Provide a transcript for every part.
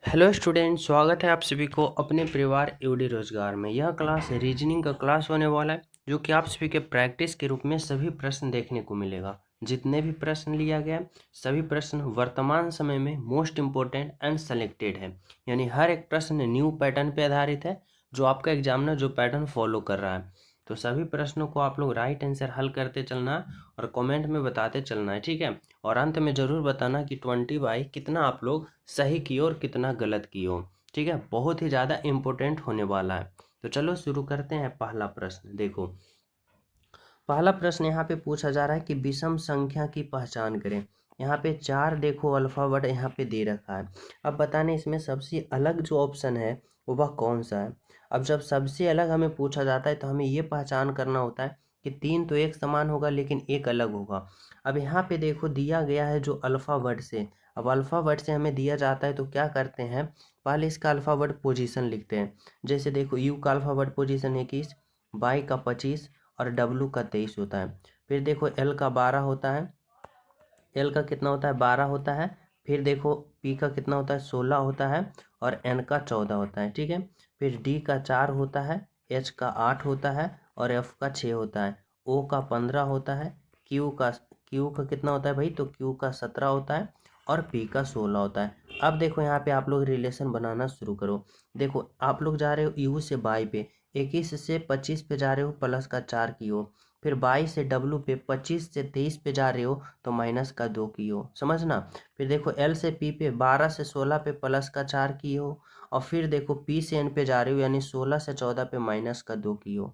Hello student, स्वागत है आप सभी को अपने परिवार यूडी रोजगार में। यह क्लास रीजनिंग का क्लास होने वाला है, जो कि आप सभी के प्रैक्टिस के रूप में सभी प्रश्न देखने को मिलेगा। जितने भी प्रश्न लिया गया है, सभी प्रश्न वर्तमान समय में मोस्ट इम्पोर्टेंट एंड सेलेक्टेड है, यानी हर एक प्रश्न न्यू पैटर्न पे आधारित है, जो आपका एग्जामिनर जो पैटर्न फॉलो कर रहा है। तो सभी प्रश्नों को आप लोग राइट आंसर हल करते चलना और कमेंट में बताते चलना है, ठीक है। और अंत में ज़रूर बताना कि 20 बाई कितना आप लोग सही किए और कितना गलत किए हो, ठीक है। बहुत ही ज़्यादा इम्पोर्टेंट होने वाला है। तो चलो शुरू करते हैं। पहला प्रश्न देखो, पहला प्रश्न यहाँ पे पूछा जा रहा है कि विषम संख्या की पहचान करें। यहाँ पे 4 देखो अल्फ़ाबेट यहाँ पे दे रखा है। अब बताने इसमें सबसे अलग जो ऑप्शन है वह कौन सा है। अब जब सबसे अलग हमें पूछा जाता है तो हमें ये पहचान करना होता है कि 3 तो एक समान होगा लेकिन एक अलग होगा। अब यहाँ पे देखो दिया गया है जो अल्फ़ाबेट से, अब अल्फ़ाबेट से हमें दिया जाता है तो क्या करते हैं, पहले इसका अल्फ़ाबेट पोजीशन लिखते हैं। जैसे देखो यू का अल्फ़ाबेट पोजीशन 21, वाई का 25 और डब्लू का 23 होता है। फिर देखो एल का 12 होता है, एल का कितना होता है 12 होता है। फिर देखो पी का कितना होता है 16 होता है और एन का 14 होता है, ठीक है। फिर डी का 4 होता है, एच का 8 होता है और एफ का 6 होता है। ओ का 15 होता है, क्यू का कितना होता है भाई, तो क्यू का 17 होता है और पी का 16 होता है। अब देखो यहाँ पे आप लोग रिलेशन बनाना शुरू करो। देखो आप लोग जा रहे हो यू से बाई पे, 21 से 25 पे जा रहे हो प्लस का 4 की हो। फिर 22 से डब्लू पे 25 से 23 पे जा रहे हो तो माइनस का 2 की हो, समझना। फिर देखो एल से पी पे 12 से 16 पे प्लस का 4 की हो। और फिर देखो पी से एन पे जा रहे हो यानी 16 से 14 पे माइनस का 2 की हो।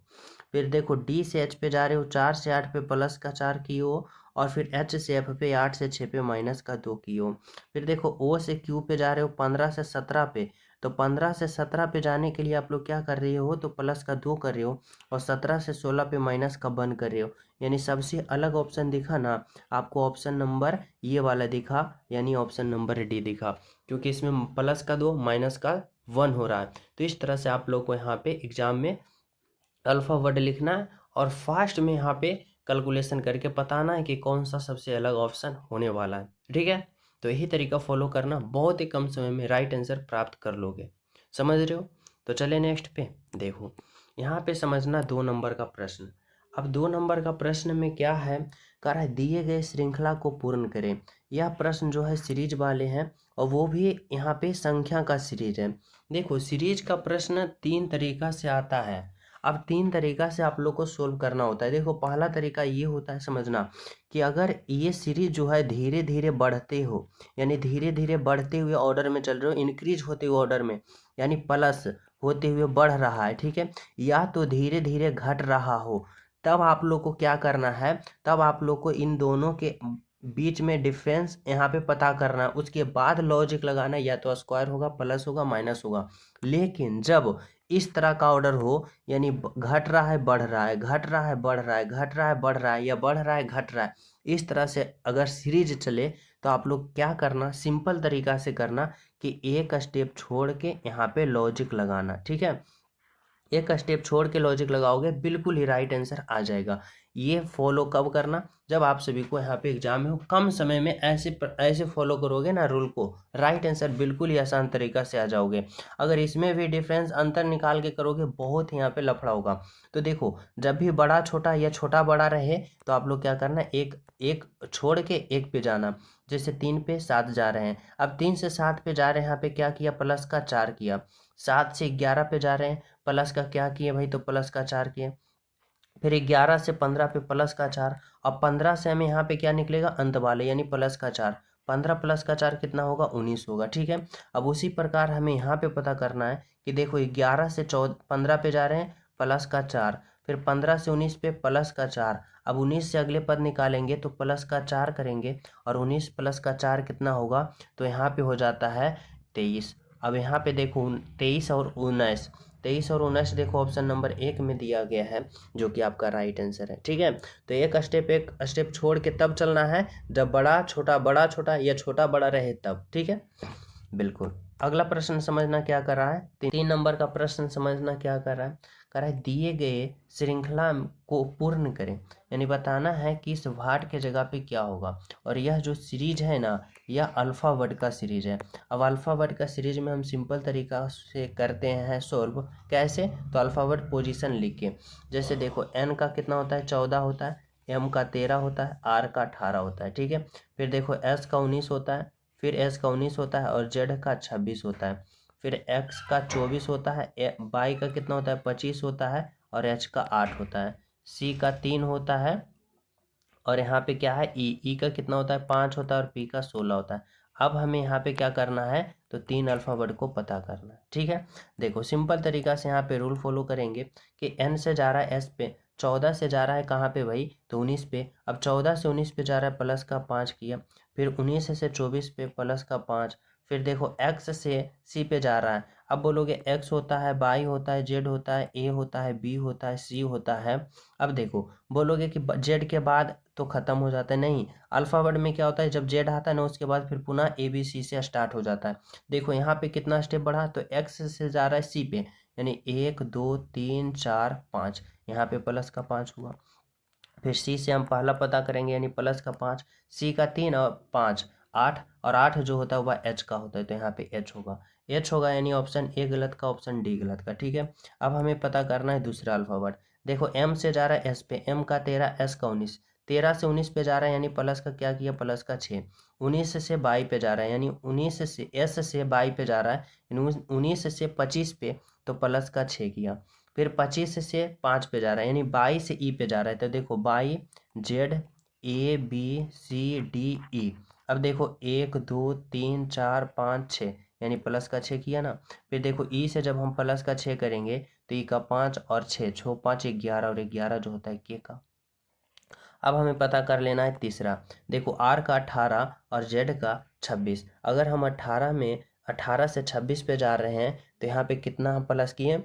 फिर देखो डी से एच पे जा रहे हो 4 से 8 पे प्लस का 4 की हो। और फिर एच से एफ पे 8 से 6 पे माइनस का 2 की हो। फिर देखो ओ से क्यू पे जा रहे हो 15 से 17 पे, तो 15 से 17 पे जाने के लिए आप लोग क्या कर रहे हो, तो प्लस का 2 कर रहे हो और 17 से 16 पे माइनस का 1 कर रहे हो। यानी सबसे अलग ऑप्शन दिखा ना आपको, ऑप्शन नंबर ये वाला दिखा, यानी ऑप्शन नंबर डी दिखा, क्योंकि इसमें प्लस का 2 माइनस का 1 हो रहा है। तो इस तरह से आप लोग को यहाँ पे एग्जाम में अल्फ़ाबेट लिखना है और फास्ट में यहाँ पे कैलकुलेशन करके बताना है कि कौन सा सबसे अलग ऑप्शन होने वाला है, ठीक है। तो यही तरीका फॉलो करना, बहुत ही कम समय में राइट आंसर प्राप्त कर लोगे, समझ रहे हो। तो चले नेक्स्ट पे। देखो यहाँ पे समझना 2 नंबर का प्रश्न। अब 2 नंबर का प्रश्न में क्या है, कह रहा है दिए गए श्रृंखला को पूर्ण करें। यह प्रश्न जो है सीरीज वाले हैं और वो भी यहाँ पे संख्या का सीरीज है। देखो सीरीज का प्रश्न 3 तरीका से आता है। अब 3 तरीका से आप लोग को सोल्व करना होता है। देखो पहला तरीका ये होता है समझना कि अगर ये सीरीज जो है धीरे धीरे बढ़ते हो, यानी धीरे धीरे बढ़ते हुए ऑर्डर में चल रहे हो, इंक्रीज होते हुए ऑर्डर में, यानी प्लस होते हुए बढ़ रहा है, ठीक है, या तो धीरे धीरे घट रहा हो, तब आप लोग को क्या करना है, तब आप लोग को इन दोनों के बीच में डिफरेंस यहाँ पे पता करना है। उसके बाद लॉजिक लगाना, या तो स्क्वायर होगा, प्लस होगा, माइनस होगा। लेकिन जब इस तरह का ऑर्डर हो, यानी घट रहा है बढ़ रहा है, घट रहा है बढ़ रहा है, घट रहा है बढ़ रहा है, या बढ़ रहा है घट रहा है, इस तरह से अगर सीरीज चले तो आप लोग क्या करना, सिंपल तरीका से करना कि एक स्टेप छोड़ के यहाँ पे लॉजिक लगाना, ठीक है। एक स्टेप छोड़ के लॉजिक लगाओगे बिल्कुल ही राइट आंसर आ जाएगा। ये फॉलो कब करना, जब आप सभी को यहाँ पे एग्जाम में हो, कम समय में ऐसे फॉलो करोगे ना रूल को, राइट आंसर बिल्कुल ही आसान तरीका से आ जाओगे। अगर इसमें भी डिफरेंस अंतर निकाल के करोगे बहुत ही यहाँ पे लफड़ा होगा। तो देखो जब भी बड़ा छोटा या छोटा बड़ा रहे तो आप लोग क्या करना, एक एक छोड़ के एक पे जाना। जैसे 3 पे 7 जा रहे हैं, अब 3 से 7 पे जा रहे हैं, यहाँ पे क्या किया, प्लस का 4 किया। 7 से 11 पे जा रहे हैं, प्लस का क्या किए भाई, तो प्लस का 4 किए। फिर 11 से 15 पे प्लस का 4। अब 15 से हमें यहाँ पे क्या निकलेगा, अंत वाले, यानी प्लस का 4। 15 प्लस का 4 कितना होगा, 19 होगा, ठीक है। अब उसी प्रकार हमें यहाँ पे पता करना है कि देखो 11 से 15 पे जा रहे हैं, प्लस का 4। फिर 15 से 19 पे प्लस का 4। अब 19 से अगले पद निकालेंगे तो प्लस का 4 करेंगे और 19 प्लस का 4 कितना होगा, तो यहाँ पे हो जाता है 23। अब यहाँ पे देखो 23 और 19, 23 और 19 देखो ऑप्शन नंबर 1 में दिया गया है, जो कि आपका राइट आंसर है, ठीक है। तो एक स्टेप छोड़ के तब चलना है जब बड़ा छोटा या छोटा बड़ा रहे तब, ठीक है, बिल्कुल। अगला प्रश्न समझना क्या कर रहा है, 3 नंबर का प्रश्न समझना क्या कर रहा है, कर रहा है दिए गए श्रृंखला को पूर्ण करें, यानी बताना है कि इस वाट के जगह पे क्या होगा। और यह जो सीरीज है ना, यह अल्फ़ावर्ड का सीरीज है। अब अल्फ़ावर्ड का सीरीज में हम सिंपल तरीका से करते हैं सॉल्व, कैसे, तो अल्फ़ावर्ड पोजीशन लिख के, जैसे देखो एन का कितना होता है 14 होता है, एम का 13 होता है, आर का 18 होता है, ठीक है। फिर देखो एस का 19 होता है, फिर एस का 19 होता है और जेड का 26 होता है, फिर एक्स का 24 होता है, वाई का कितना होता है 25 होता है और एच का 8 होता है, सी का 3 होता है और यहाँ पे क्या है ई का कितना होता है 5 होता है और पी का 16 होता है। अब हमें यहाँ पे क्या करना है, तो 3 अल्फ़ावर्ड को पता करना है, ठीक है। देखो सिंपल तरीका से यहाँ पे रूल फॉलो करेंगे कि एन से जा रहा है एस पे, 14 से जा रहा है कहाँ पे भाई, तो 19 पे। अब 14 से 19 पे जा रहा है प्लस का 5 किया, फिर 19 से 24 पे प्लस का 5, फिर देखो एक्स से सी पे जा रहा है। अब बोलोगे एक्स होता है, वाई होता है, जेड होता है, ए होता है, बी होता है, सी होता है। अब देखो बोलोगे कि जेड के बाद तो खत्म हो जाता है, नहीं, अल्फ़ावर्ड में क्या होता है जब जेड आता है ना उसके बाद फिर पुनः ए बी सी से स्टार्ट हो जाता है। देखो यहाँ पे कितना स्टेप बढ़ा, तो एक्स से जा रहा है सी पे, यानी 1 2 3 4 5, यहाँ पे प्लस का 5 हुआ। फिर सी से हम पहला पता करेंगे यानी प्लस का 5, सी का 3 और 5 8, और 8 जो होता है वह एच का होता है, तो यहाँ पे एच होगा, एच होगा यानी ऑप्शन ए गलत का, ऑप्शन डी गलत का, ठीक है। अब हमें पता करना है दूसरा अल्फ़ावर्ड। देखो एम से जा रहा है एस पे, एम का 13, एस का 19, 13 से 19 पे जा रहा है यानी प्लस का क्या किया, प्लस का 6, 19 से 22 पे जा रहा है यानी 19 से एस से 22 पे जा रहा है, 19 से 25 पे तो प्लस का 6 किया, फिर 25 से 5 पे जा रहा है यानी 22 से ई पे जा रहा है, तो देखो by Z A B C D E. अब देखो 1 2 3 4 5 6 यानी प्लस का 6 किया ना, फिर देखो ई से जब हम प्लस का 6 करेंगे तो ई का 5 और 6 6 5 11 और 11 जो होता है के का। अब हमें पता कर लेना है तीसरा, देखो आर का 18 और जेड का 26। अगर हम 18 में 18 से 26 पे जा रहे हैं तो यहाँ पे कितना हम प्लस किए,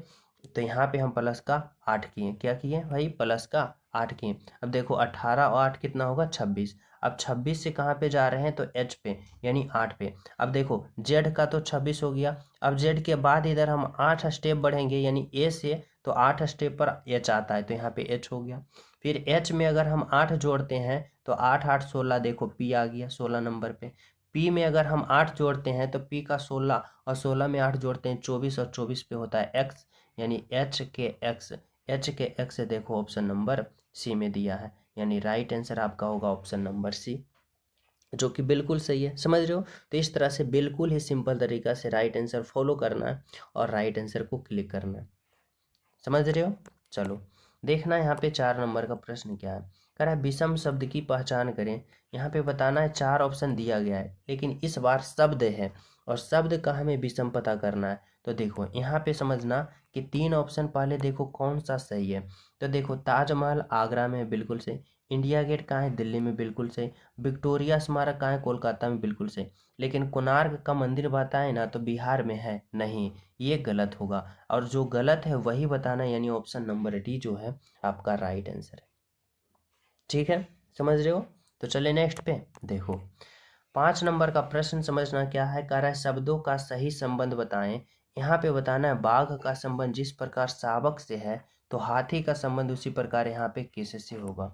तो यहाँ पे हम प्लस का 8 किए, क्या किए भाई, प्लस का 8 किए। अब देखो 18 और 8 कितना होगा 26। अब 26 से कहाँ पे जा रहे हैं, तो एच पे यानी 8 पे। अब देखो जेड का तो 26 हो गया, अब जेड के बाद इधर हम 8 स्टेप बढ़ेंगे यानी ए से, तो 8 स्टेप पर एच आता है तो यहाँ पे एच हो गया। फिर एच में अगर हम 8 जोड़ते हैं तो 8 8 16, देखो पी आ गया 16 नंबर पे। पी में अगर हम 8 जोड़ते हैं तो पी का 16 और 16 में 8 जोड़ते हैं 24 और 24 पे होता है एक्स, यानी एच के एक्स, एच के एक्स देखो ऑप्शन नंबर सी में दिया है, यानी राइट आंसर आपका होगा ऑप्शन नंबर सी, जो कि बिल्कुल सही है। समझ रहे हो, तो इस तरह से बिल्कुल ही सिंपल तरीका से राइट आंसर फॉलो करना है और राइट आंसर को क्लिक करना है। समझ रहे हो, चलो देखना यहाँ पे 4 नंबर का प्रश्न क्या है, कह रहा है विषम शब्द की पहचान करें। यहाँ पे बताना है 4 ऑप्शन दिया गया है लेकिन इस बार शब्द है और शब्द का हमें विषम पता करना है। तो देखो यहाँ पे समझना कि 3 ऑप्शन पहले देखो कौन सा सही है। तो देखो ताजमहल आगरा में बिल्कुल सही, इंडिया गेट कहाँ है दिल्ली में बिल्कुल सही, विक्टोरिया स्मारक कहाँ है कोलकाता में बिल्कुल सही, लेकिन कोणार्क का मंदिर बताए ना तो बिहार में है, नहीं, ये गलत होगा। और जो गलत है वही बताना, यानी ऑप्शन नंबर डी जो है आपका राइट आंसर है, ठीक है। समझ रहे हो, तो चले नेक्स्ट पे। देखो 5 नंबर का प्रश्न समझना क्या है, कह रहा है शब्दों का सही संबंध बताएं। यहाँ पे बताना है बाघ का संबंध जिस प्रकार शावक से है तो हाथी का संबंध उसी प्रकार यहाँ पे किससे होगा।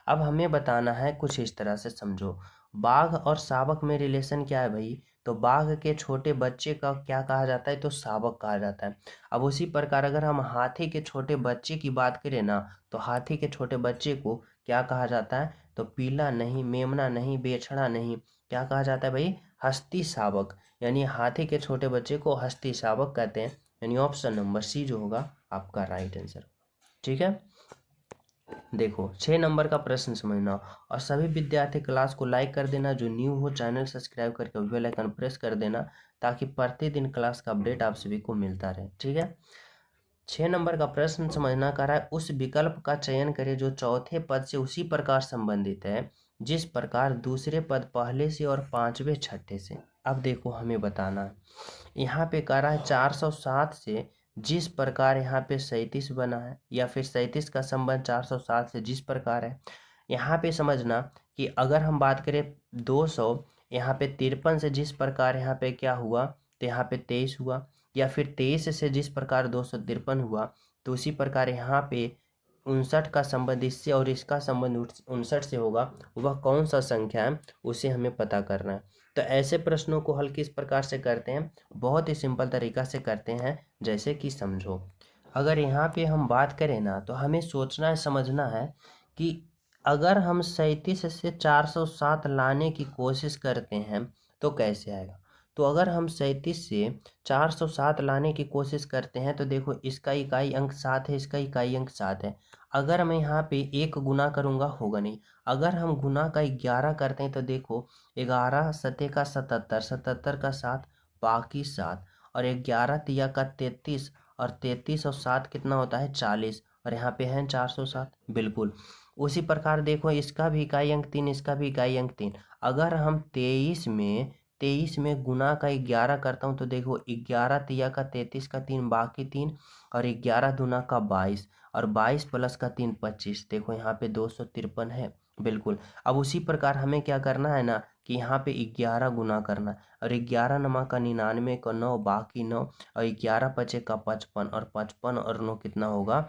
अब हमें बताना है कुछ इस तरह से समझो, बाघ और शावक में रिलेशन क्या है भाई, तो बाघ के छोटे बच्चे का क्या कहा जाता है, तो शावक कहा जाता है। अब उसी प्रकार अगर हम हाथी के छोटे बच्चे की बात करें ना, तो हाथी के छोटे बच्चे को क्या कहा जाता है, तो पीला नहीं, मेमना नहीं, बेछड़ा नहीं, क्या कहा जाता है भाई, हस्ती शावक, यानी हाथी के छोटे बच्चे को हस्ती शावक कहते हैं, यानी ऑप्शन नंबर सी जो होगा आपका राइट आंसर, ठीक है। देखो 6 नंबर का प्रश्न समझना, और सभी विद्यार्थी क्लास को लाइक कर देना, जो न्यू हो चैनल सब्सक्राइब करके बेल आइकन प्रेस कर देना ताकि प्रतिदिन क्लास का अपडेट आप सभी को मिलता रहे, ठीक है। 6 नंबर का प्रश्न समझना कर रहा है उस विकल्प का चयन करें जो चौथे पद से उसी प्रकार संबंधित है जिस प्रकार दूसरे पद पहले से और पांचवें छठे से। अब देखो हमें बताना है, यहाँ पे कह रहा है 407 से जिस प्रकार यहाँ पे 37 बना है, या फिर 37 का संबंध 407 से जिस प्रकार है। यहाँ पे समझना कि अगर हम बात करें 200 यहाँ पे 53 से जिस प्रकार यहाँ पे क्या हुआ, तो यहाँ पे 23 हुआ, या फिर 23 से जिस प्रकार 253 हुआ तो उसी प्रकार यहाँ पे 59 का संबंध इससे और इसका संबंध 59 से होगा, वह कौन सा संख्या है उसे हमें पता करना है। तो ऐसे प्रश्नों को हल किस प्रकार से करते हैं, बहुत ही सिंपल तरीका से करते हैं, जैसे कि समझो। अगर यहाँ पे हम बात करें ना तो हमें सोचना है, समझना है कि अगर हम 37 से 407 लाने की कोशिश करते हैं तो कैसे आएगा। तो अगर हम 37 से 407 लाने की कोशिश करते हैं तो देखो इसका इकाई अंक 7 है, इसका इकाई अंक 7 है। अगर मैं यहाँ पे 1 गुना करूँगा होगा नहीं। अगर हम गुना का 11 करते हैं तो देखो 11 सते का 77, 77 का 7 बाकी 7, और 11 तिया का 33, और 33 और 7 कितना होता है 40, और यहाँ पे है 407 बिल्कुल। उसी प्रकार देखो इसका भी इकाई अंक 3, इसका भी इकाई अंक 3। अगर हम 23 में गुना का 11 करता हूँ तो देखो 11 तिया का 33 का 3 बाकी 3, और 11 दूना का 22, और 22 प्लस का 3 25। देखो यहाँ पे 253 है बिल्कुल। अब उसी प्रकार हमें क्या करना है ना कि यहाँ पे 11 गुना करना है, और 11 नमा का 99 का 9 बाकी 9, और 11 पचे का 55, और 55 और 9 कितना होगा,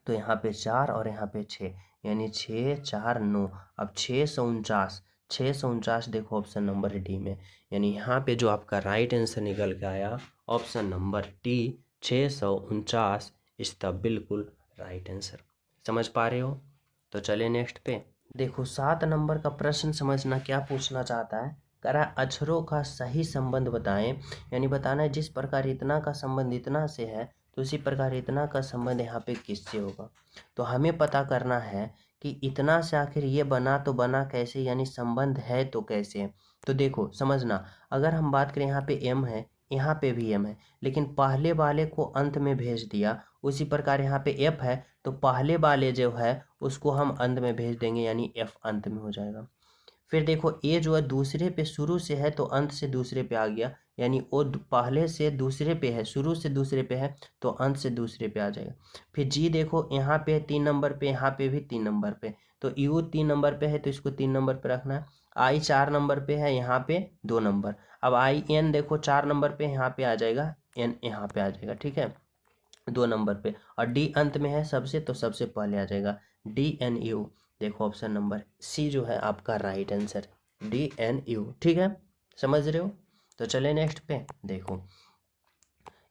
तो यहाँ पे 4 और यहाँ पे 6, यानी 6 4 9। अब 649, 649 देखो ऑप्शन नंबर डी में, यानी यहाँ पे जो आपका राइट आंसर निकल के आया ऑप्शन नंबर डी 649 इस द बिल्कुल राइट आंसर। समझ पा रहे हो। तो चले नेक्स्ट पे। देखो 7 नंबर का प्रश्न समझना क्या पूछना चाहता है, कह रहा है अक्षरों का सही संबंध बताएं, यानी बताना है जिस प्रकार इतना का संबंध इतना से है तो उसी प्रकार इतना का संबंध यहाँ पे किससे होगा। तो हमें पता करना है कि इतना से आखिर ये बना तो बना कैसे, यानी संबंध है तो कैसे है। तो देखो समझना, अगर हम बात करें यहाँ पे m है, यहाँ पे भी m है, लेकिन पहले वाले को अंत में भेज दिया, उसी प्रकार यहाँ पे f है तो पहले वाले जो है उसको हम अंत में भेज देंगे, यानी f अंत में हो जाएगा। फिर देखो ए जो है दूसरे पे शुरू से है तो अंत से दूसरे पे आ गया, यानी वो पहले से दूसरे पे है, शुरू से दूसरे पे है तो अंत से दूसरे पे आ जाएगा। फिर जी देखो यहाँ पे 3 नंबर पे, यहाँ पे भी 3 नंबर पे, तो यू 3 नंबर पे है तो इसको 3 नंबर पे रखना है। आई 4 नंबर पे है, यहाँ पे 2 नंबर। अब आई एन देखो 4 नंबर पे, यहाँ पे आ जाएगा, एन यहाँ पे आ जाएगा, ठीक है 2 नंबर पे। और डी अंत में है सबसे तो सबसे पहले आ जाएगा डी एन यू। देखो ऑप्शन नंबर सी जो है आपका right answer, D N U, ठीक है समझ रहे हो। तो चले नेक्स्ट पे। देखो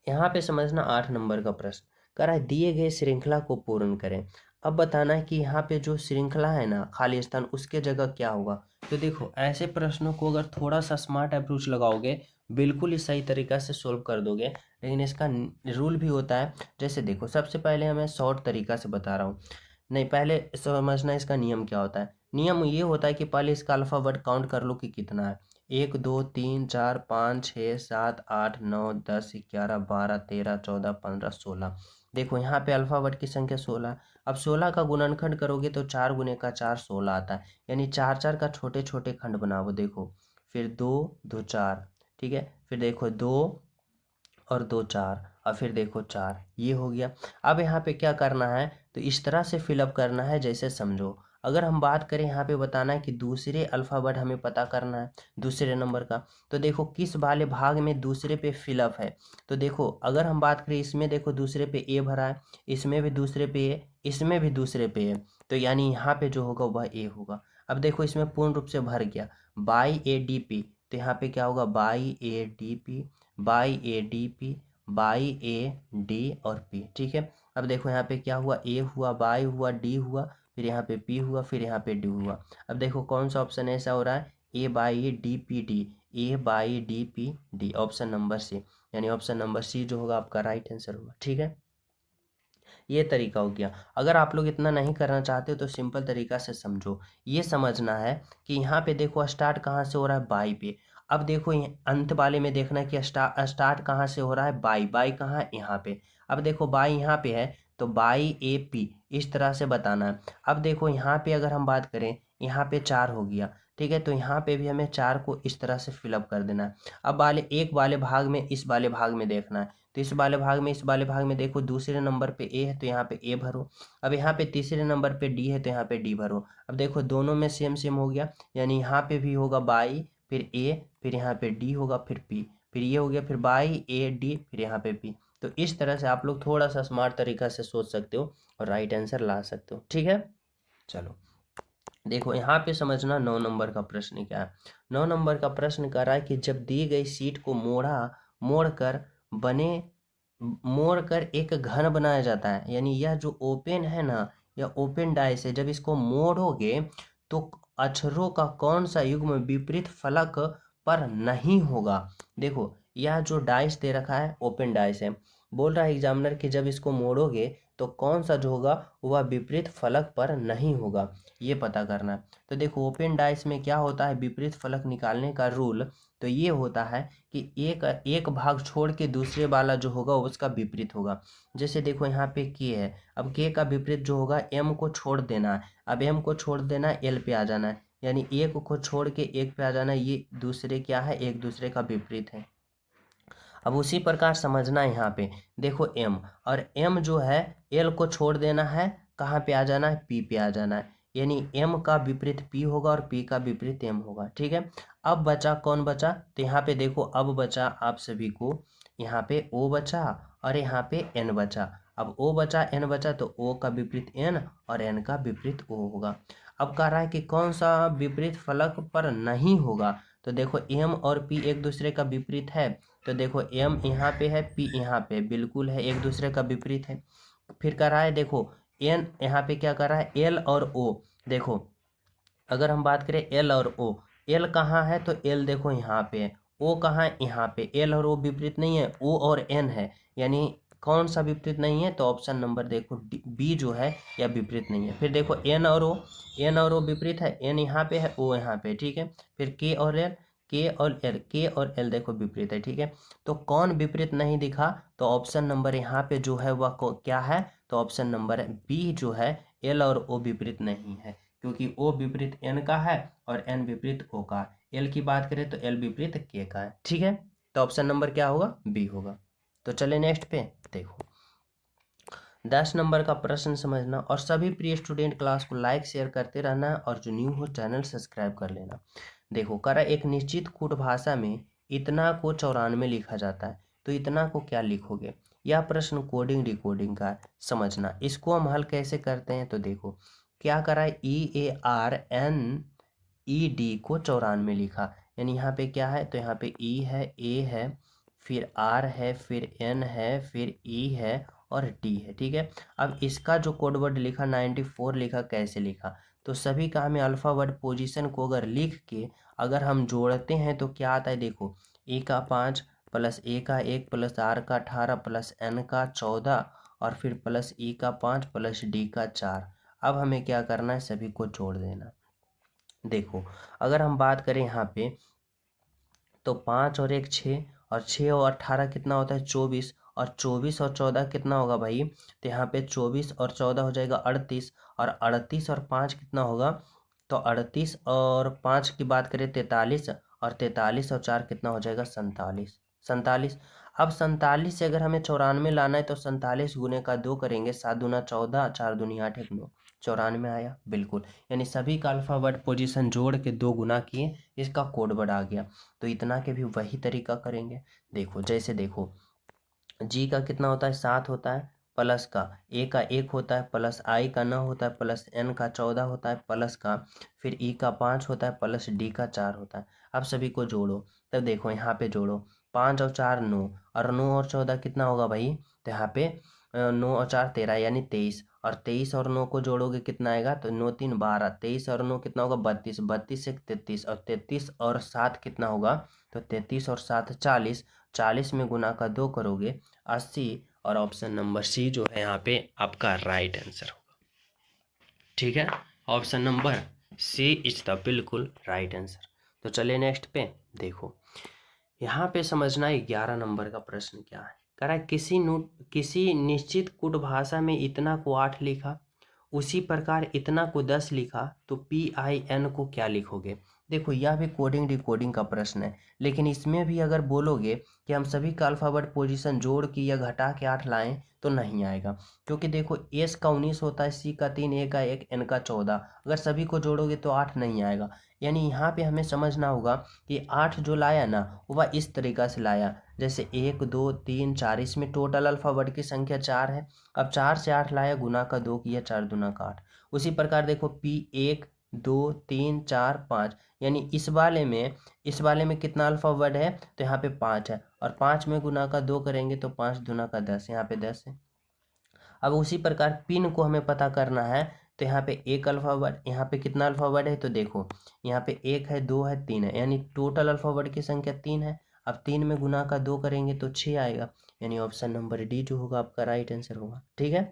यहाँ पे समझना 8 नंबर का प्रश्न कह रहा है दिए गए श्रृंखला को पूर्ण करें। अब बताना है कि यहाँ पे जो श्रृंखला है ना खाली स्थान उसके जगह क्या होगा। तो देखो ऐसे प्रश्नों को अगर थोड़ा सा स्मार्ट अप्रोच लगाओगे बिल्कुल ही सही तरीका से सोल्व कर दोगे, लेकिन इसका रूल भी होता है। जैसे देखो सबसे पहले मैं शॉर्ट तरीका से बता रहा हूँ, नहीं पहले समझना इसका नियम क्या होता है। नियम ये होता है कि पहले इसका अल्फ़ाबेट काउंट कर लो कि कितना है, 1 2 3 4 5 6 7 8 9 10 11 12 13 14 15 16। देखो यहाँ पे अल्फ़ाबेट की संख्या 16। अब 16 का गुणनखंड करोगे तो 4 गुने का 4 16 आता है, यानी 4 4 का छोटे छोटे खंड बनाओ। देखो फिर 2 2 4, ठीक है, फिर देखो 2 और 2 4, और फिर देखो 4, ये हो गया। अब यहाँ पे क्या करना है तो इस तरह से फिलअप करना है जैसे समझो। अगर हम बात करें यहाँ पे बताना है कि दूसरे अल्फ़ाबेट हमें पता करना है दूसरे नंबर का, तो देखो किस वाले भाग में दूसरे पे फिलअप है। तो देखो अगर हम बात करें इसमें देखो दूसरे पे ए भरा है, इसमें भी दूसरे पे ए, इसमें भी दूसरे पे है, तो यानी यहाँ पे जो होगा वह ए होगा। अब देखो इसमें पूर्ण रूप से भर गया बाई ए डी पी, तो यहाँ पे क्या होगा by A D P, by A D P, by A D और पी, ठीक है। अब देखो यहाँ पे क्या हुआ, ए हुआ, बाई हुआ, डी हुआ, फिर यहाँ पे पी हुआ, फिर यहाँ पे डी हुआ। अब देखो कौन सा ऑप्शन ऐसा हो रहा है, A by D P D, A by D P D, option number C, यानी ऑप्शन नंबर सी जो होगा आपका राइट आंसर होगा, ठीक है। ये तरीका हो गया। अगर आप लोग इतना नहीं करना चाहते हो तो सिंपल तरीका से समझो, ये समझना है कि यहाँ पे देखो स्टार्ट कहाँ से हो रहा है बाई पे। अब देखो अंत वाले में देखना है कि स्टार्ट कहाँ से हो रहा है बाई, बाई कहाँ है यहाँ पे। अब देखो बाई यहाँ पे है तो बाई ए पी, इस तरह से बताना है। अब देखो यहाँ पे अगर हम बात करें यहाँ पे 4 हो गया, ठीक है, तो यहाँ पे भी हमें 4 को इस तरह से फिलअप कर देना है। अब एक वाले भाग में इस वाले भाग में देखना है, तो इस वाले भाग में देखो दूसरे नंबर पे ए है तो यहाँ पे ए भरो। अब यहाँ पे तीसरे नंबर पे डी है तो यहाँ पे डी भरो। अब देखो दोनों में सेम सेम हो गया, यानी यहाँ पे भी होगा बाई, फिर ए, फिर यहाँ पे डी होगा, फिर पी, फिर ये हो गया, फिर बाई ए डी, फिर यहाँ पे पी। तो इस तरह से आप लोग थोड़ा सा स्मार्ट तरीका से सोच सकते हो और राइट आंसर ला सकते हो। ठीक है, चलो देखो यहाँ पे समझना 9 नंबर का प्रश्न क्या है। 9 नंबर का प्रश्न कह रहा है कि जब दी गई शीट को मोड़कर बने मोड़कर एक घन बनाया जाता है, यानी यह जो ओपन है ना, यह ओपन डाइस है, जब इसको मोड़ोगे तो अक्षरों का कौन सा युग्म विपरीत फलक पर नहीं होगा। देखो यह जो डाइस दे रखा है ओपन डाइस है, बोल रहा है एग्जामिनर कि जब इसको मोड़ोगे तो कौन सा जो होगा वह विपरीत फलक पर नहीं होगा, ये पता करना है। तो देखो ओपन डाइस में क्या होता है, विपरीत फलक निकालने का रूल तो ये होता है कि एक भाग छोड़ के दूसरे वाला जो होगा उसका विपरीत होगा। जैसे देखो यहाँ पे के है, अब के का विपरीत जो होगा एम को छोड़ देना है, अब एम को छोड़ देना है एल पे आ जाना है, यानी एक को छोड़ के एक पे आ जाना है, ये दूसरे क्या है, एक दूसरे का विपरीत है। अब उसी प्रकार समझना है यहाँ पे, देखो एम और एम जो है एल को छोड़ देना है, कहाँ पे आ जाना है, पी पे आ जाना है, यानी एम का विपरीत पी होगा और पी का विपरीत एम होगा। ठीक है, अब बचा कौन बचा, तो यहाँ पे देखो अब बचा आप सभी को, यहाँ पे ओ बचा और यहाँ पे एन बचा। अब ओ बचा एन बचा तो ओ का विपरीत एन और एन का विपरीत ओ होगा। अब कह रहा है कि कौन सा विपरीत फलक पर नहीं होगा, तो देखो एम और पी एक दूसरे का विपरीत है, तो देखो एम यहाँ पे है, पी यहाँ पे बिल्कुल है, एक दूसरे का विपरीत है। फिर कर रहा है देखो एन यहाँ पे क्या कर रहा है, एल और ओ, देखो अगर हम बात करें एल और ओ, एल कहाँ है तो एल देखो यहाँ पे है, ओ कहाँ है यहाँ पे, एल और ओ विपरीत नहीं है, ओ और एन है, यानी कौन सा विपरीत नहीं है, तो ऑप्शन नंबर देखो बी जो है या विपरीत नहीं है। फिर देखो एन और ओ विपरीत है, एन यहाँ पे है ओ यहाँ पे, ठीक है। फिर के और एल देखो विपरीत है, ठीक है। तो कौन विपरीत नहीं दिखा, तो ऑप्शन नंबर यहाँ पे जो है वह क्या है, तो ऑप्शन नंबर बी जो है, एल और ओ विपरीत नहीं है, क्योंकि ओ विपरीत एन का है और एन विपरीत ओ का है। एल की बात करें तो एल विपरीत के का है। ठीक है, तो ऑप्शन नंबर क्या होगा, बी होगा। तो चले नेक्स्ट पे देखो 10 नंबर का प्रश्न समझना, और सभी प्रिय स्टूडेंट क्लास को लाइक शेयर करते रहना और जो न्यू हो चैनल सब्सक्राइब कर लेना। देखो करा एक निश्चित कूट भाषा में इतना को 94 लिखा जाता है, तो इतना को क्या लिखोगे। यह प्रश्न कोडिंग डिकोडिंग का है, समझना। इसको हम हल कैसे करते हैं, तो देखो क्या करा है, EARNED को 94 लिखा, यानी यहाँ पे क्या है, तो यहाँ पे ई है, ए है, फिर आर है, फिर एन है, फिर ई है और डी है। ठीक है, अब इसका जो कोड वर्ड लिखा 94 लिखा, कैसे लिखा, तो सभी का हमें अल्फा वर्ड पोजीशन को अगर लिख के अगर हम जोड़ते हैं तो क्या आता है, देखो ए का 5 प्लस ए का 1 प्लस आर का 18 प्लस एन का 14 और फिर प्लस ई का 5 प्लस डी का 4। अब हमें क्या करना है, सभी को जोड़ देना। देखो अगर हम बात करें यहाँ पे तो 5 और 1 6 और 6 और 18 कितना होता है, 24, और 24 और 14 कितना होगा भाई, तो यहाँ पे 24 और 14 हो जाएगा 38, और 38 और 5 कितना होगा, तो 38 और 5 की बात करें 43, और 43 और 4 कितना हो जाएगा, 47। अब 47 से अगर हमें 94 लाना है तो 47 गुने का 2 करेंगे, 7 दूना 14, 4 दूनी 8, 1 9, 94 आया बिल्कुल। यानी सभी का अल्फा वर्ड पोजीशन जोड़ के 2 गुना किए, इसका कोड वर्ड आ गया। तो इतना के भी वही तरीका करेंगे। देखो जैसे देखो जी का कितना होता है, 7 होता है, प्लस का ए का 1 होता है, प्लस आई का 9 होता है, प्लस एन का 14 होता है, प्लस का फिर ई का 5 होता है, प्लस डी का 4 होता है। अब सभी को जोड़ो, तब देखो यहाँ पे जोड़ो 5 और 4 9, और 9 और 14 कितना होगा भाई, तो यहाँ पे 9 और 4 13 यानी 23, और 23 और 9 को जोड़ोगे कितना आएगा, तो 9 3 12, 23 और 9 कितना होगा 32, 32 से 33, और 33 और 7 कितना होगा, तो 33 और 7 40, 40 में गुना का 2 करोगे 80, और ऑप्शन नंबर सी जो है यहाँ पे आपका राइट आंसर होगा। ठीक है, option number C is the बिल्कुल राइट आंसर। तो चलिए नेक्स्ट पे देखो, यहाँ पे समझना 11 नंबर का प्रश्न क्या है। कह रहा है किसी निश्चित कूट भाषा में इतना को 8 लिखा, उसी प्रकार इतना को 10 लिखा, तो PIN को क्या लिखोगे। देखो यह भी कोडिंग डिकोडिंग का प्रश्न है, लेकिन इसमें भी अगर बोलोगे कि हम सभी का अल्फ़ाबेट पोजीशन जोड़ के या घटा के 8 लाएं तो नहीं आएगा, क्योंकि देखो एस का 19 होता है, सी का 3, ए का 1, एन का 14, अगर सभी को जोड़ोगे तो 8 नहीं आएगा। यानी यहाँ पे हमें समझना होगा कि 8 जो लाया ना वह इस तरीका से लाया, जैसे 1 2 3 4, इसमें टोटल अल्फ़ाबेट की संख्या 4 है। अब 4 से 8 लाया, गुना का 2 किया, 4 दूना का 8। उसी प्रकार देखो पी 1 2 3 4 5, यानी इस वाले में कितना अल्फ़ाबेट है, तो यहाँ पे 5 है, और 5 में गुना का 2 करेंगे तो 5 दूना का 10, यहाँ पे 10 है। अब उसी प्रकार पिन को हमें पता करना है, तो यहाँ पे एक अल्फ़ाबेट, यहाँ पे कितना अल्फ़ाबेट है, तो देखो यहाँ पे 1 है 2 है 3 है, यानी टोटल अल्फ़ाबेट की संख्या 3 है। अब 3 में गुना का 2 करेंगे तो 6 आएगा, यानी ऑप्शन नंबर डी जो होगा आपका राइट आंसर होगा। ठीक है,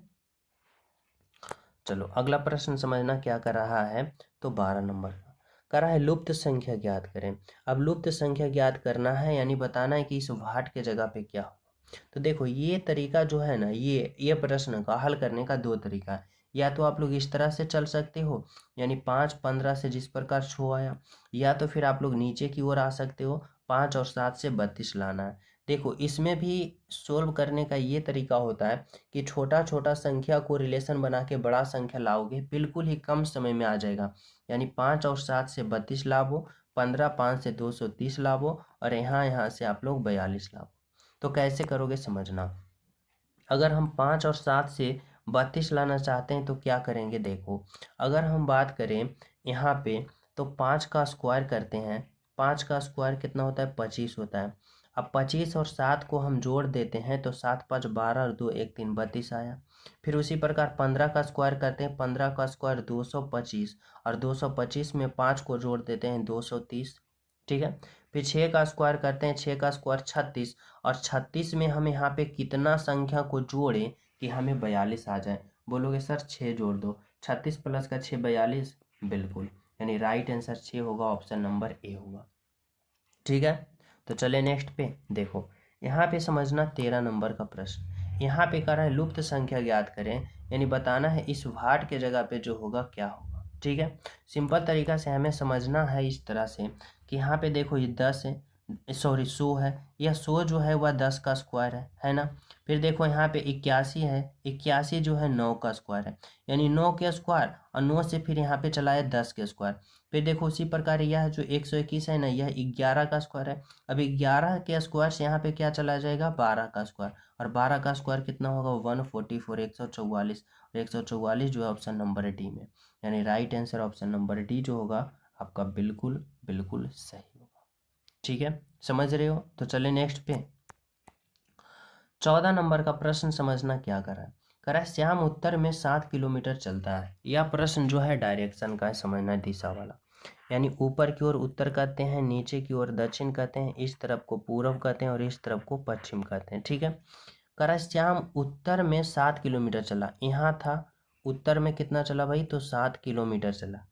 चलो अगला प्रश्न समझना क्या कर रहा है, तो 12 नंबर का कर रहा है लुप्त संख्या ज्ञात करें। अब लुप्त संख्या ज्ञात करना है, यानी बताना है कि इस भाट के जगह पे क्या हो। तो देखो ये तरीका जो है ना, ये प्रश्न का हल करने का दो तरीका है। या तो आप लोग इस तरह से चल सकते हो, यानी 5 15 से जिस प्रकार 6 आया, या तो फिर आप लोग नीचे की ओर आ सकते हो, 5 और 7 से 32 लाना है। देखो इसमें भी सोल्व करने का ये तरीका होता है कि छोटा छोटा संख्या को रिलेशन बना के बड़ा संख्या लाओगे, बिल्कुल ही कम समय में आ जाएगा। यानी 5 और 7 से 32 लाभो, 15 5 से 230 लाभो, और यहाँ से आप लोग 42 लाभो। तो कैसे करोगे समझना। अगर हम 5 और 7 से 32 लाना चाहते हैं तो क्या करेंगे, देखो अगर हम बात करें यहाँ पे, तो 5 का स्क्वायर करते हैं। 5 का स्क्वायर कितना होता है, 25 होता है। अब 25 और 7 को हम जोड़ देते हैं, तो 7 5 12 और 2 1 3 32 आया। फिर उसी प्रकार 15 का स्क्वायर करते हैं। 15 का स्क्वायर 225, और 225 में 5 को जोड़ देते हैं, 230। ठीक है, फिर 6 का स्क्वायर करते हैं। 6 का स्क्वायर 36, और 36 में हम यहाँ पे कितना संख्या को जोड़े कि हमें 42 आ जाए। बोलोगे सर 6 जोड़ दो, 36 प्लस का 6 42, बिल्कुल, यानी राइट आंसर 6 होगा, ऑप्शन नंबर ए होगा। ठीक है, तो चले नेक्स्ट पे। देखो यहाँ पे समझना 13 नंबर का प्रश्न। यहाँ पे कह रहा है लुप्त संख्या ज्ञात करें, यानी बताना है इस भाट के जगह पे जो होगा क्या होगा। ठीक है, सिंपल तरीका से हमें समझना है इस तरह से कि यहाँ पे देखो ये 10 है, सॉरी 100 है, यह 100 जो है वह 10 का स्क्वायर है ना। फिर देखो यहाँ पे 81 है, 81 जो है 9 का स्क्वायर है, यानी 9 के स्क्वायर, और 9 से फिर यहाँ पे चला है 10 के स्क्वायर। फिर देखो उसी प्रकार यह जो 121 है ना, यह 11 का स्क्वायर है। अब 11 के स्क्वायर से यहाँ पे क्या चला जाएगा, 12 का स्क्वायर, और 12 का स्क्वायर कितना होगा, 144, 144, और 144 जो है ऑप्शन नंबर डी में, यानी right answer option number D जो होगा आपका बिल्कुल बिल्कुल सही होगा। ठीक है, समझ रहे हो, तो चले नेक्स्ट पे। 14 नंबर का प्रश्न समझना क्या कर रहा है। कह रहा है श्याम उत्तर में 7 किलोमीटर चलता है। यह प्रश्न जो है डायरेक्शन का है, समझना है दिशा वाला, यानी ऊपर की ओर उत्तर कहते हैं, नीचे की ओर दक्षिण कहते हैं, इस तरफ को पूर्व कहते हैं, और इस तरफ को पश्चिम कहते हैं। ठीक है, कह रहा है श्याम उत्तर में 7 किलोमीटर चला। यहाँ था उत्तर में कितना चला भाई, तो 7 किलोमीटर चला।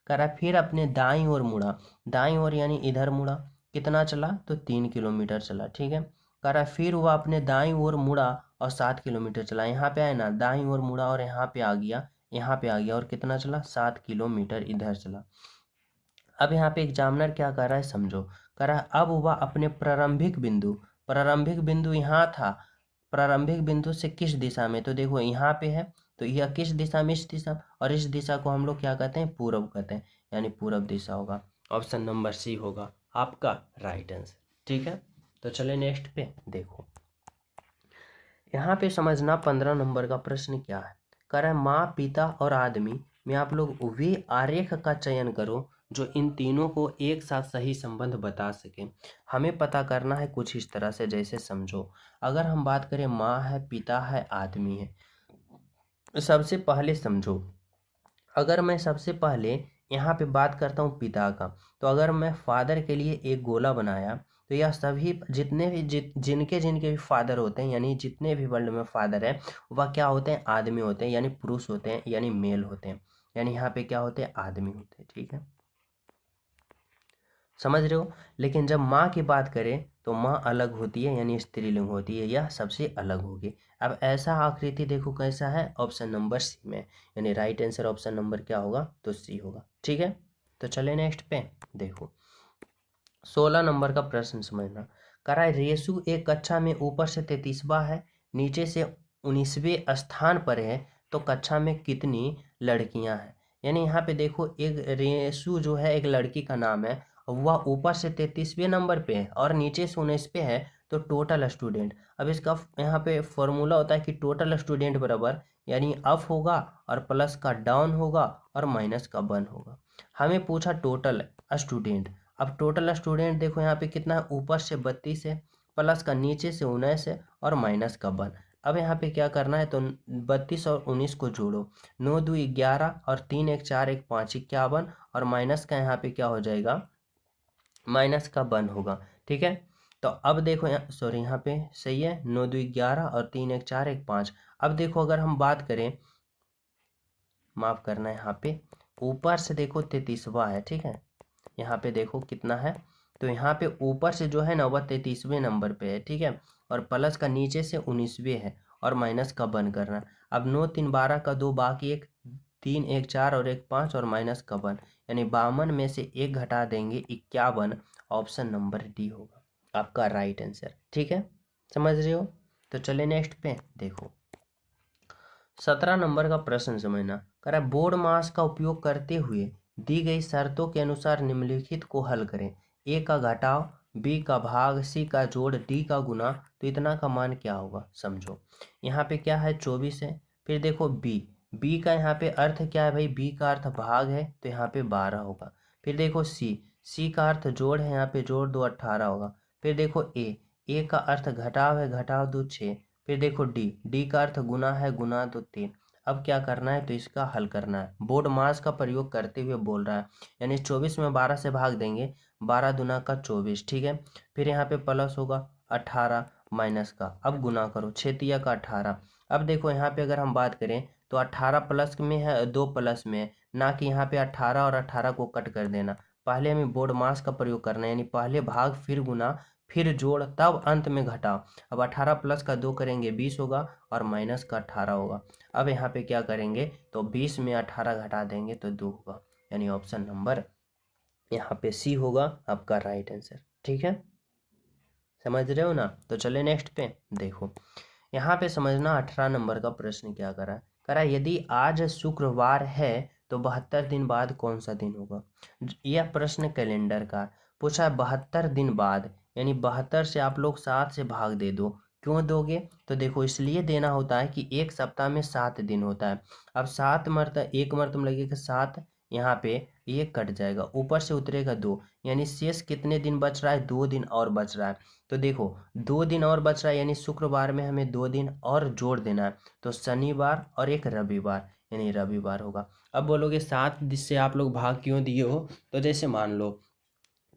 कह रहा है फिर अपने दाईं ओर मुड़ा, दाईं ओर यानी इधर मुड़ा, कितना चला, तो 3 किलोमीटर चला। ठीक है, कह रहा है फिर वह अपने दाईं ओर मुड़ा और 7 किलोमीटर चला। यहाँ पे आए ना, दाईं ओर मुड़ा और यहाँ पे आ गया, यहाँ पे आ गया, और कितना चला, 7 किलोमीटर इधर चला। अब यहाँ पे एग्जामिनर क्या कर रहा है समझो। कह रहा है अब वह अपने प्रारंभिक बिंदु यहाँ था, प्रारंभिक बिंदु से किस दिशा में, तो देखो यहाँ पे है, तो यह किस दिशा में, इस दिशा, और इस दिशा को हम लोग क्या कहते हैं, पूर्व कहते हैं, यानी पूर्व दिशा होगा, ऑप्शन नंबर सी होगा आपका राइट आंसर। ठीक है, तो चले नेक्स्ट पे। देखो यहाँ पे समझना 15 नंबर का प्रश्न क्या है। कह रहा है माँ पिता और आदमी में आप लोग वे आरेख का चयन करो जो इन तीनों को एक साथ सही संबंध बता सके। हमें पता करना है कुछ इस तरह से, जैसे समझो अगर हम बात करें माँ है, पिता है, आदमी है, सबसे पहले समझो, अगर मैं सबसे पहले यहाँ पे बात करता हूँ पिता का, तो अगर मैं फादर के लिए एक गोला बनाया, तो यह सभी जितने भी जिनके जिनके भी फादर होते हैं, यानी जितने भी वर्ल्ड में फादर है वह क्या होते हैं, आदमी होते हैं, यानी पुरुष होते हैं, यानी मेल होते हैं, यानी यहाँ पे क्या होते हैं, आदमी होते हैं। ठीक है, समझ रहे हो। लेकिन जब माँ की बात करें तो माँ अलग होती है, यानी स्त्रीलिंग होती है, यह सबसे अलग होगी। अब ऐसा आकृति देखो कैसा है, ऑप्शन नंबर सी में, यानी राइट आंसर ऑप्शन नंबर क्या होगा, तो सी होगा। ठीक है, तो चले नेक्स्ट पे देखो। 16 नंबर का प्रश्न समझना। कह रहा है रेसु एक कक्षा में ऊपर से 33वां है, नीचे से 19वें स्थान पर है, तो कक्षा में कितनी लड़कियां हैं। यानी यहाँ पे देखो एक रेसु जो है एक लड़की का नाम है, वह ऊपर से 33वें नंबर पे है और नीचे से 19 पे है, तो टोटल स्टूडेंट। अब इसका यहाँ पे फॉर्मूला होता है कि टोटल स्टूडेंट बराबर यानी अप होगा और प्लस का डाउन होगा और माइनस का वन होगा। हमें पूछा टोटल स्टूडेंट। अब टोटल स्टूडेंट देखो यहाँ पे कितना है, ऊपर से 32 है, प्लस का नीचे से 19 है और माइनस का 1। अब यहाँ पे क्या करना है, तो 32 और 19 को जोड़ो, 9 2 11 और 3 1 4 1 5 51 और माइनस का यहाँ पे क्या हो जाएगा, माइनस का 1 होगा। ठीक है, तो अब देखो यहाँ सॉरी यहाँ पे सही है, 9 2 11 और 3 1 4 1 5। अब देखो अगर हम बात करें, माफ करना है, यहाँ पे ऊपर से देखो 33वां है, ठीक है, यहाँ पे देखो कितना है, तो यहाँ पे ऊपर से जो है ना वह 33वें नंबर पे है, ठीक है, और प्लस का नीचे से 19वें है और माइनस का 1 करना है। अब 9 3 12 का 2 बाकी 1, 3 1 4 और 1 5 और माइनस का 1, यानी 52 में से 1 घटा देंगे 51। ऑप्शन नंबर डी होगा आपका राइट आंसर। ठीक है, समझ रहे हो। तो चले नेक्स्ट पे देखो। 17 नंबर का प्रश्न समझना। कह रहा है बोर्ड मास का उपयोग करते हुए दी गई शर्तों के अनुसार निम्नलिखित को हल करें। ए का घटाव, बी का भाग, सी का जोड़, डी का गुना, तो इतना का मान क्या होगा समझो। यहाँ पे क्या है 24 है, फिर देखो बी का यहाँ पे अर्थ क्या है भाई, बी का अर्थ भाग है तो यहाँ पे 12 होगा। फिर देखो सी का अर्थ जोड़ है, यहाँ पे जोड़ दो 18 होगा। फिर देखो ए का अर्थ घटाव है, घटाव दो 6। फिर देखो डी का अर्थ गुना है, गुना तो 3। अब क्या करना है, तो इसका हल करना है। बोर्ड मास का प्रयोग करते हुए बोल रहा है, यानी 24 में 12 से भाग देंगे, 12 दूना का 24, ठीक है। फिर यहाँ पे प्लस होगा 18 माइनस का, अब गुना करो 6 तिया का 18। अब देखो यहाँ पे अगर हम बात करें तो 18 प्लस में है, 2 प्लस में है, ना कि यहाँ पे 18 और 18 को कट कर देना। पहले हमें बोर्ड मास का प्रयोग करना है, यानी पहले भाग फिर गुना फिर जोड़ तब अंत में घटाव। अब 18 प्लस का 2 करेंगे 20 होगा और माइनस का 18 होगा। अब यहाँ पे क्या करेंगे, तो 20 में 18 घटा देंगे तो 2 होगा, यानी ऑप्शन नंबर यहाँ पे सी होगा आपका राइट आंसर। ठीक है, समझ रहे हो ना। तो चले नेक्स्ट पे देखो। यहाँ पे समझना 18 नंबर का प्रश्न क्या करा है। करा यदि आज शुक्रवार है तो 72 दिन बाद कौन सा दिन होगा। यह प्रश्न कैलेंडर का पूछा है। 72 दिन बाद यानी 72 से आप लोग 7 से भाग दे दो। क्यों दोगे, तो देखो इसलिए देना होता है कि एक सप्ताह में 7 दिन होता है। अब 7 मरता एक मरतब लगेगा 7, यहाँ पे ये कट जाएगा, ऊपर से उतरेगा 2, यानी शेष कितने दिन बच रहा है, 2 दिन और बच रहा है। तो देखो 2 दिन और बच रहा है, यानी शुक्रवार में हमें 2 दिन और जोड़ देना है, तो शनिवार और एक रविवार, यानी रविवार होगा। अब बोलोगे 7 जिससे आप लोग भाग क्यों दिए हो, तो जैसे मान लो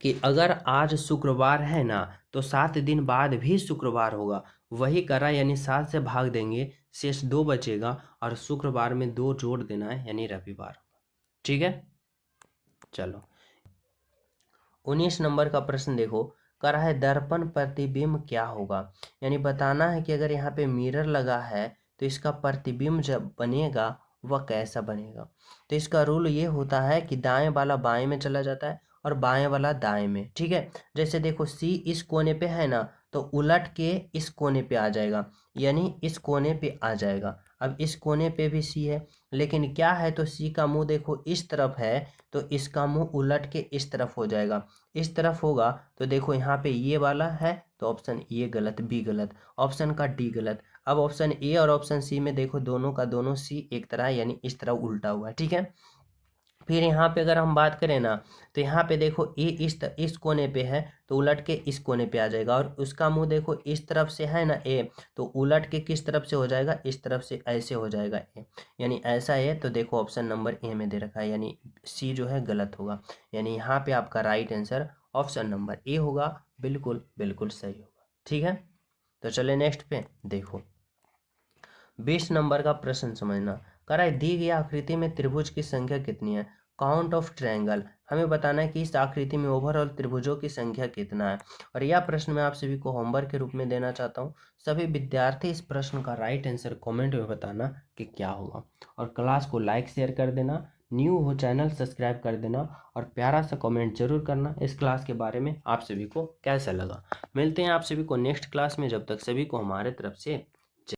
कि अगर आज शुक्रवार है ना तो 7 दिन बाद भी शुक्रवार होगा, वही करा, यानी 7 से भाग देंगे, शेष 2 बचेगा और शुक्रवार में 2 जोड़ देना है, यानी रविवार। ठीक है, चलो 19 नंबर का प्रश्न देखो। कर है दर्पण प्रतिबिंब क्या होगा, यानी बताना है कि अगर यहाँ पे मिरर लगा है तो इसका प्रतिबिंब जब बनेगा वह कैसा बनेगा। तो इसका रूल ये होता है कि दाएं वाला बाएं में चला जाता है और बाएं वाला दाएं में। ठीक है, जैसे देखो सी इस कोने पे है ना, तो उलट के इस कोने पे आ जाएगा, यानी इस कोने पे आ जाएगा। अब इस कोने पे भी सी है, लेकिन क्या है, तो सी का मुंह देखो इस तरफ है, तो इसका मुंह उलट के इस तरफ हो जाएगा। इस तरफ होगा तो देखो यहाँ पे ये वाला है, तो ऑप्शन ए गलत, बी गलत, ऑप्शन का डी गलत। अब ऑप्शन ए और ऑप्शन सी में देखो दोनों का दोनों सी एक तरह, यानी इस तरह उल्टा हुआ है। ठीक है, फिर यहाँ पे अगर हम बात करें ना, तो यहाँ पे देखो ए इस कोने पे है, तो उलट के इस कोने पे आ जाएगा, और उसका मुंह देखो इस तरफ से है ना ए, तो उलट के किस तरफ से हो जाएगा, इस तरफ से, ऐसे हो जाएगा ए, यानी ऐसा है। तो देखो ऑप्शन नंबर ए में दे रखा है, यानी सी जो है गलत होगा, यानी यहाँ पे आपका right answer option number A होगा। बिल्कुल बिल्कुल सही होगा। ठीक है, तो चले नेक्स्ट पे देखो। 20 नंबर का प्रश्न समझना। कह रहा है दी गई आकृति में त्रिभुज की संख्या कितनी है। काउंट ऑफ ट्रायंगल, हमें बताना है कि इस आकृति में ओवरऑल त्रिभुजों की संख्या कितना है। और यह प्रश्न मैं आप सभी को होमवर्क के रूप में देना चाहता हूँ। सभी विद्यार्थी इस प्रश्न का राइट आंसर कमेंट में बताना कि क्या होगा, और क्लास को लाइक शेयर कर देना। न्यू हो चैनल सब्सक्राइब कर देना और प्यारा सा कमेंट जरूर करना इस क्लास के बारे में आप सभी को कैसा लगा। मिलते हैं आप सभी को नेक्स्ट क्लास में, जब तक सभी को हमारे तरफ से